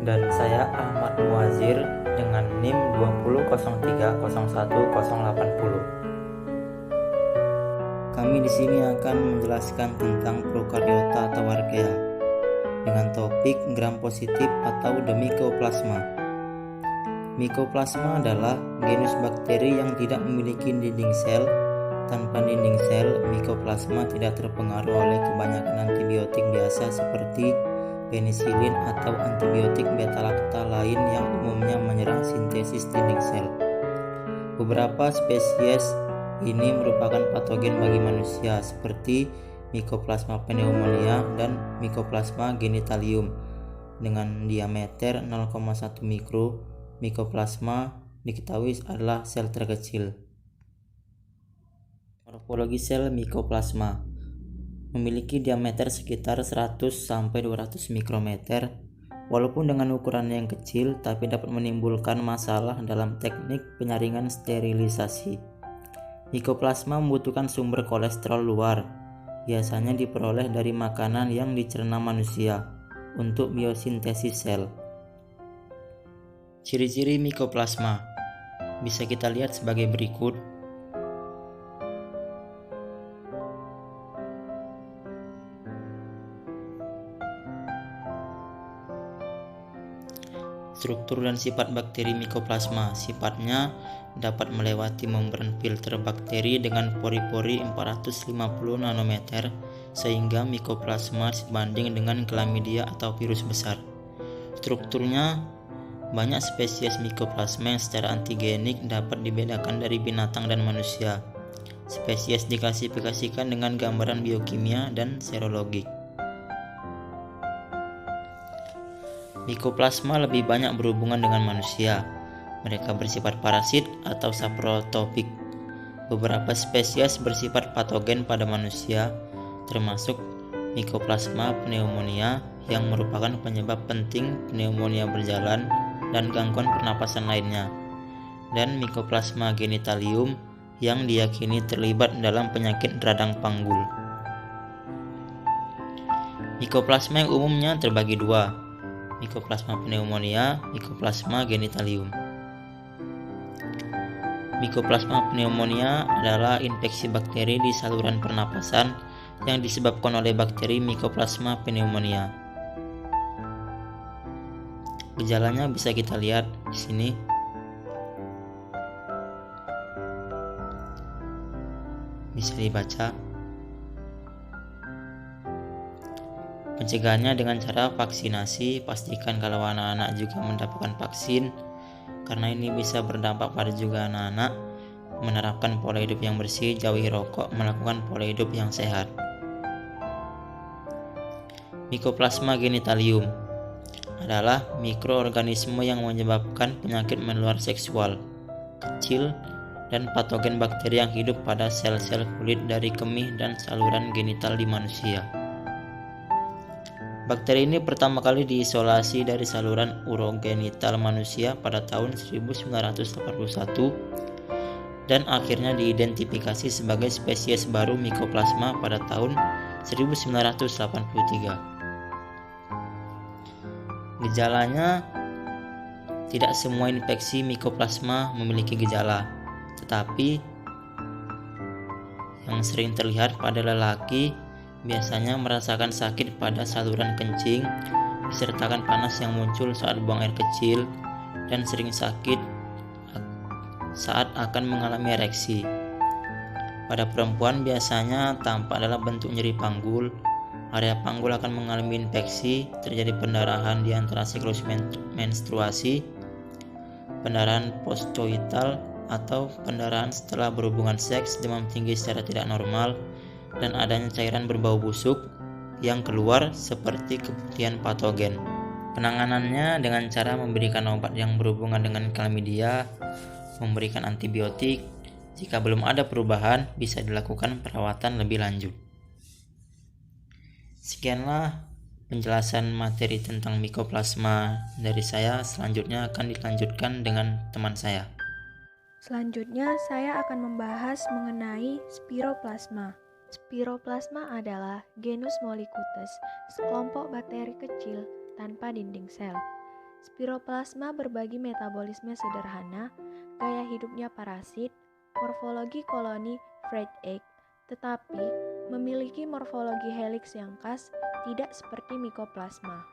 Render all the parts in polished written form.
Dan saya Ahmad Muazir dengan NIM 2003011080. Kami di sini akan menjelaskan tentang prokariota atau archaea dengan topik gram positif atau the Mycoplasma. Mycoplasma adalah genus bakteri yang tidak memiliki dinding sel. Tanpa dinding sel, Mycoplasma tidak terpengaruh oleh kebanyakan antibiotik biasa seperti penisilin atau antibiotik beta-lactam lain yang umumnya menyerang sintesis dinding sel. Beberapa spesies ini merupakan patogen bagi manusia seperti Mycoplasma pneumonia dan Mycoplasma genitalium dengan diameter 0,1 mikro. Mycoplasma diketahui adalah sel terkecil. Morfologi sel Mycoplasma memiliki diameter sekitar 100-200 mikrometer. Walaupun dengan ukuran yang kecil, tapi dapat menimbulkan masalah dalam teknik penyaringan sterilisasi. Mycoplasma membutuhkan sumber kolesterol luar, biasanya diperoleh dari makanan yang dicerna manusia, untuk biosintesis sel. Ciri-ciri Mycoplasma bisa kita lihat sebagai berikut. Struktur dan sifat bakteri Mycoplasma. Sifatnya dapat melewati membran filter bakteri dengan pori-pori 450 nanometer sehingga Mycoplasma sebanding dengan Chlamydia atau virus besar. Strukturnya, banyak spesies Mycoplasma yang secara antigenik dapat dibedakan dari binatang dan manusia. Spesies diklasifikasikan dengan gambaran biokimia dan serologik. Mycoplasma lebih banyak berhubungan dengan manusia. Mereka bersifat parasit atau saprotropik. Beberapa spesies bersifat patogen pada manusia, termasuk Mycoplasma pneumonia yang merupakan penyebab penting pneumonia berjalan dan gangguan pernapasan lainnya, dan Mycoplasma genitalium yang diyakini terlibat dalam penyakit radang panggul. Mycoplasma yang umumnya terbagi dua, Mycoplasma pneumonia, Mycoplasma genitalium. Mycoplasma pneumonia adalah infeksi bakteri di saluran pernapasan yang disebabkan oleh bakteri Mycoplasma pneumonia. Gejalanya bisa kita lihat di sini. Bisa dibaca. Pencegahannya dengan cara vaksinasi. Pastikan kalau anak-anak juga mendapatkan vaksin, karena ini bisa berdampak pada juga anak-anak. Menerapkan pola hidup yang bersih, jauhi rokok, melakukan pola hidup yang sehat. Mycoplasma genitalium adalah mikroorganisme yang menyebabkan penyakit menular seksual, kecil, dan patogen bakteri yang hidup pada sel-sel kulit dari kemih dan saluran genital di manusia. Bakteri ini pertama kali diisolasi dari saluran urogenital manusia pada tahun 1981 dan akhirnya diidentifikasi sebagai spesies baru Mycoplasma pada tahun 1983. Gejalanya, tidak semua infeksi Mycoplasma memiliki gejala, tetapi yang sering terlihat pada lelaki biasanya merasakan sakit pada saluran kencing, disertakan panas yang muncul saat buang air kecil, dan sering sakit saat akan mengalami ereksi. Pada perempuan biasanya tampak dalam bentuk nyeri panggul. Area panggul akan mengalami infeksi, terjadi pendarahan di antara siklus menstruasi, pendarahan postcoital atau pendarahan setelah berhubungan seks, demam tinggi secara tidak normal, dan adanya cairan berbau busuk yang keluar seperti keputihan patogen. Penanganannya dengan cara memberikan obat yang berhubungan dengan Chlamydia, memberikan antibiotik. Jika belum ada perubahan, bisa dilakukan perawatan lebih lanjut. Sekianlah penjelasan materi tentang Mycoplasma dari saya. Selanjutnya akan dilanjutkan dengan teman saya. Selanjutnya, saya akan membahas mengenai Spiroplasma. Spiroplasma adalah genus Mollicutes, sekelompok bakteri kecil tanpa dinding sel. Spiroplasma berbagi metabolisme sederhana, gaya hidupnya parasit, morfologi koloni fried egg, tetapi memiliki morfologi helix yang khas, tidak seperti Mycoplasma.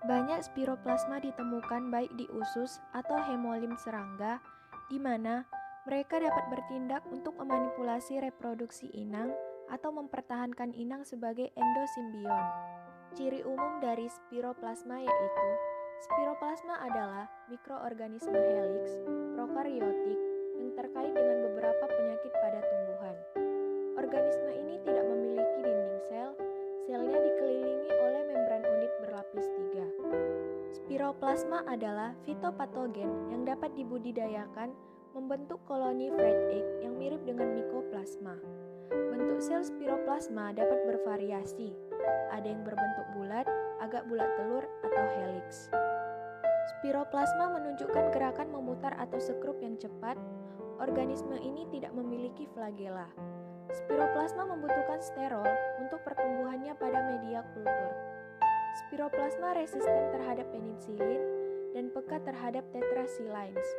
Banyak spiroplasma ditemukan baik di usus atau hemolim serangga, di mana mereka dapat bertindak untuk memanipulasi reproduksi inang atau mempertahankan inang sebagai endosimbion. Ciri umum dari spiroplasma yaitu spiroplasma adalah mikroorganisme helix prokaryotik yang terkait dengan beberapa penyakit pada tumbuhan. Organisme ini tidak memiliki dinding sel, selnya dikelilingi oleh membran unit berlapis 3. Spiroplasma adalah fitopatogen yang dapat dibudidayakan membentuk koloni fried egg yang mirip dengan Mycoplasma. Bentuk sel spiroplasma dapat bervariasi, ada yang berbentuk bulat, agak bulat telur, atau helix. Spiroplasma menunjukkan gerakan memutar atau sekrup yang cepat. Organisme ini tidak memiliki flagela. Spiroplasma membutuhkan sterol untuk pertumbuhannya pada media kultur. Spiroplasma resisten terhadap penisilin dan peka terhadap tetrasilines.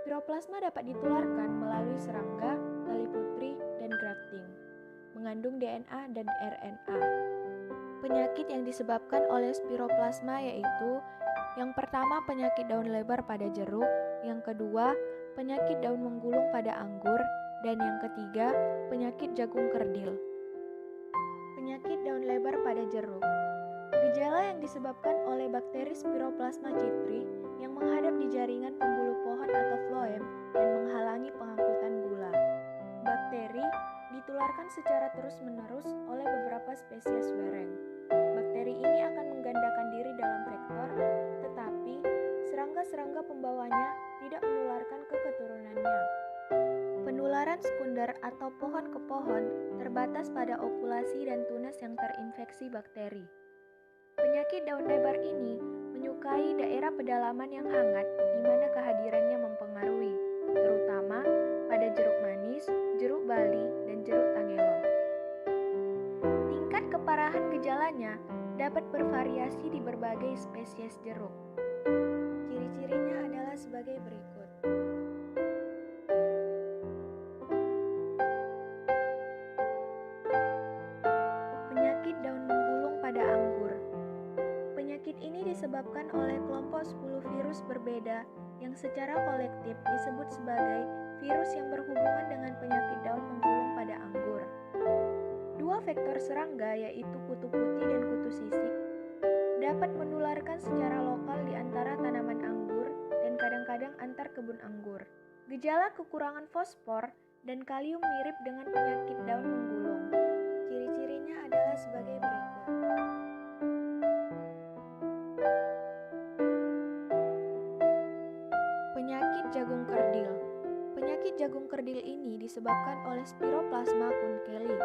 Spiroplasma dapat ditularkan melalui serangga, tali putri, dan grafting. Mengandung DNA dan RNA. Penyakit yang disebabkan oleh spiroplasma yaitu yang pertama penyakit daun lebar pada jeruk, yang kedua penyakit daun menggulung pada anggur, dan yang ketiga penyakit jagung kerdil. Penyakit daun lebar pada jeruk. Gejala yang disebabkan oleh bakteri Spiroplasma chytri yang menghadap di jaringan pembuluh pohon atau floem dan menghalangi pengangkutan gula. Bakteri ditularkan secara terus-menerus oleh beberapa spesies wereng. Bakteri ini akan menggandakan diri dalam vektor, tetapi serangga-serangga pembawanya tidak menularkan ke keturunannya. Penularan sekunder atau pohon ke pohon terbatas pada ovulasi dan tunas yang terinfeksi bakteri. Penyakit daun lebar ini menyukai daerah pedalaman yang hangat di mana kehadirannya mempengaruhi, terutama pada jeruk manis, jeruk bali, dan jeruk tangelo. Tingkat keparahan gejalanya dapat bervariasi di berbagai spesies jeruk. Ciri-cirinya adalah sebagai berikut. Penyakit daun menggulung pada anggur. Penyakit ini disebabkan oleh kelompok 10 virus berbeda yang secara kolektif disebut sebagai virus yang berhubungan dengan penyakit daun menggulung pada anggur. Dua vektor serangga yaitu kutu putih dan kutu sisik dapat menularkan secara lokal di antara tanaman anggur dan kadang-kadang antar kebun anggur. Gejala kekurangan fosfor dan kalium mirip dengan penyakit daun menggulung. Ciri-cirinya adalah sebagai berikut. Penyakit jagung kerdil. Penyakit jagung kerdil ini disebabkan oleh Spiroplasma kunkeli,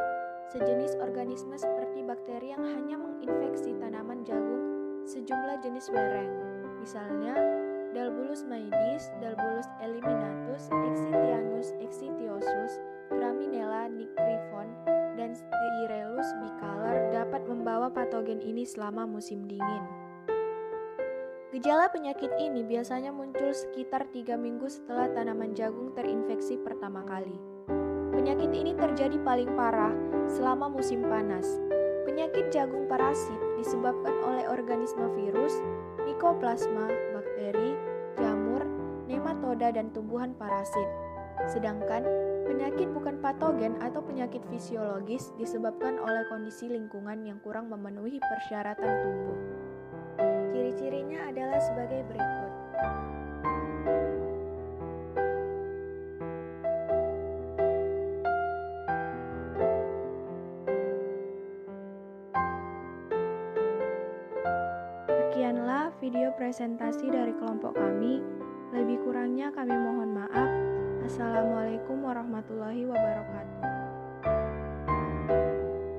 sejenis organisme seperti bakteri yang hanya menginfeksi tanaman jagung sejumlah jenis wereng, misalnya Dalbulus maidis, Dalbulus eliminatus, Excitianus excitiosus, Gramineella nigrifon, dan Styrelus bicolor dapat membawa patogen ini selama musim dingin. Gejala penyakit ini biasanya muncul sekitar 3 minggu setelah tanaman jagung terinfeksi pertama kali. Penyakit ini terjadi paling parah selama musim panas. Penyakit jagung parasit disebabkan oleh organisme virus, Mycoplasma, bakteri, jamur, nematoda, dan tumbuhan parasit. Sedangkan penyakit bukan patogen atau penyakit fisiologis disebabkan oleh kondisi lingkungan yang kurang memenuhi persyaratan tumbuh. Ciri-cirinya adalah sebagai berikut. Sekianlah video presentasi dari kelompok kami. Lebih kurangnya kami mohon maaf. Assalamualaikum warahmatullahi wabarakatuh.